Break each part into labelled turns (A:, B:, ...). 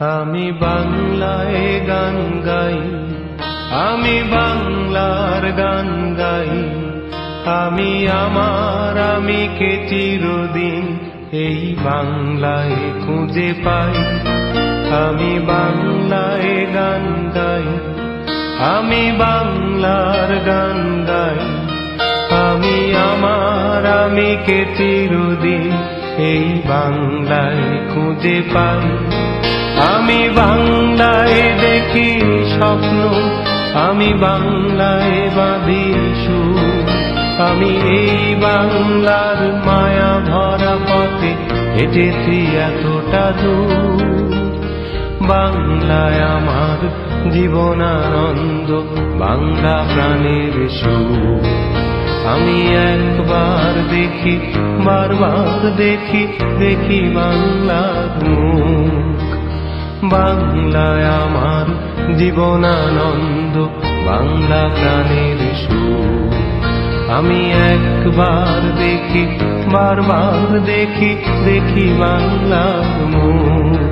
A: আমি বাংলায় গান গাই, আমি বাংলার গান গাই। আমি আমার আমিকে চিরদিন এই বাংলায় খুঁজে পাই। আমি বাংলায় গান গাই, আমি বাংলার গান গাই। আমি আমার আমিকে চিরদিন এই বাংলায় খুঁজে পাই। আমি বাংলায় দেখি স্বপ্ন, আমি বাংলায় বাঁধি সুর। আমি এই বাংলার মায়া ভরা পথে হেঁটেছি এতটা দূর। বাংলায় আমার জীবনানন্দ, বাংলা প্রাণের সুর। আমি একবার দেখি, বারবার দেখি, দেখি বাংলার মুখ। বাংলায় আমার জীবনানন্দ, বাংলা প্রাণের সুর। আমি একবার দেখি, বারবার দেখি, দেখি বাংলার মুখ।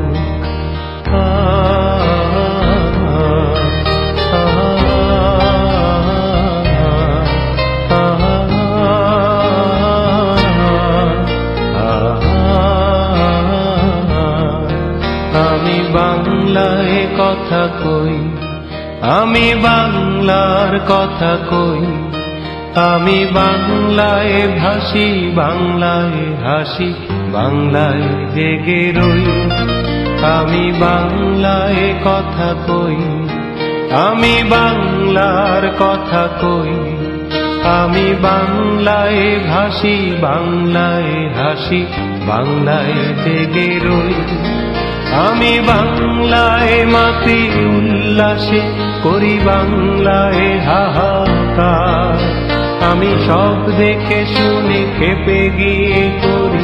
A: আমি বাংলায় কথা কই, আমি বাংলার কথা কই। আমি বাংলায় ভাসি, বাংলায় হাসি, বাংলায় জেগে রই। আমি বাংলায় কথা কই, আমি বাংলার কথা কই। আমি বাংলায় ভাসি, বাংলায় হাসি, বাংলায় জেগে রই। আমি বাংলায় মাতি উল্লাসে, করি বাংলায় হাহাকার। আমি সব দেখে শুনে খেপে গিয়ে করি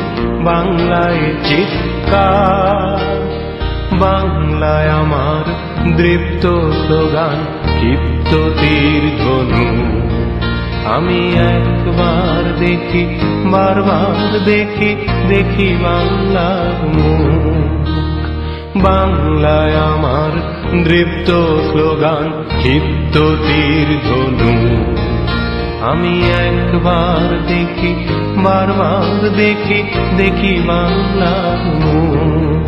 A: বাংলায় চিৎকার। বাংলায় আমার দৃপ্ত স্লোগান, ক্ষিপ্ত তীর ধনু। আমি একবার দেখি, বারবার দেখি, দেখি বাংলার মুখ। বাংলায় আমার দৃপ্ত স্লোগান, ক্ষিপ্ত তীর ধনু। আমি একবার দেখি, বারবার দেখি, দেখি বাংলার মুখ।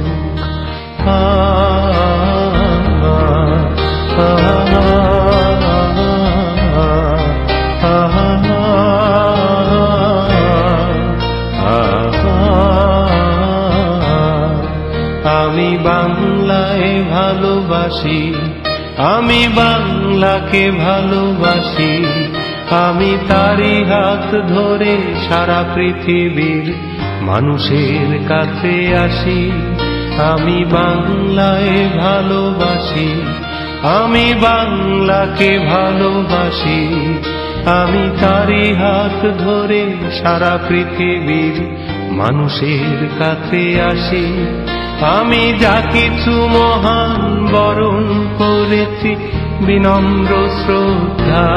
A: আমি বাংলায় ভালোবাসি, আমি বাংলাকে ভালোবাসি। আমি তারি হাত ধরে সারা পৃথিবীর মানুষের কাছে আসি। আমি বাংলায় ভালোবাসি, আমি বাংলাকে ভালোবাসি। আমি তারি হাত ধরে সারা পৃথিবীর মানুষের কাছে আসি। আমি যা কিছু মহান বরণ করেছি বিনম্র শ্রদ্ধা।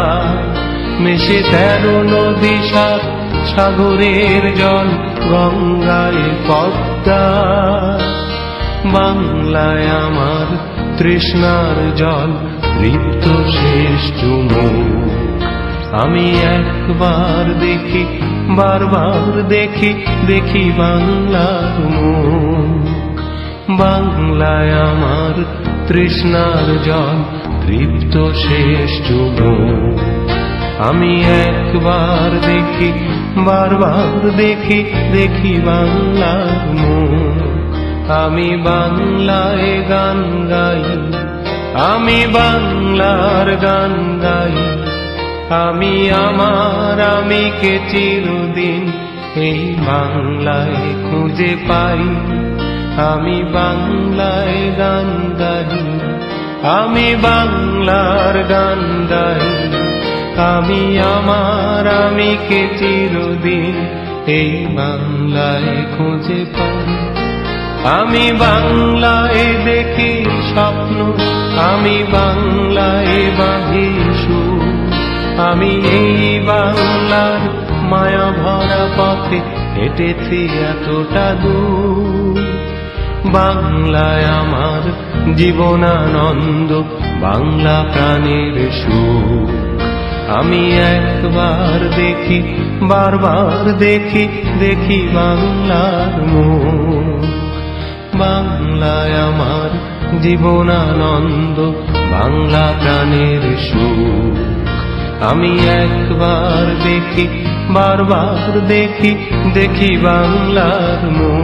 A: মেশে 13 নদী, 7 সাগরের জল, গঙ্গায় পদ্মা। বাংলায় আমার তৃষ্ণার জল, তৃপ্ত শেষ চুমুক। আমি একবার দেখি, বারবার দেখি, দেখি বাংলার মুখ। বাংলায় আমার তৃষ্ণার জল, তৃপ্ত শেষ চুমুক। আমি একবার দেখি, বারবার দেখি, দেখি বাংলার মুখ। আমি বাংলায় গান গাই, আমি বাংলার গান গাই। আমি আমার আমিকে চিরদিন এই বাংলায় খুঁজে পাই। আমি বাংলায় গান গাই, আমি বাংলার গান গাই। আমি আমার আমিকে চিরদিন এই বাংলায় খুঁজে পাই। আমি বাংলায় দেখি স্বপ্ন, আমি বাংলায় বাঁধি সুর। আমি এই বাংলার মায়া ভরা পথে হেঁটেছি এতটা দূর। বাংলায় আমার জীবনানন্দ, বাংলা প্রাণের সুখ। আমি একবার দেখি, বারবার দেখি, দেখি বাংলার মুখ। বাংলায় আমার জীবনানন্দ, বাংলা প্রাণের সুখ। আমি একবার দেখি, বারবার দেখি, দেখি বাংলার মুখ।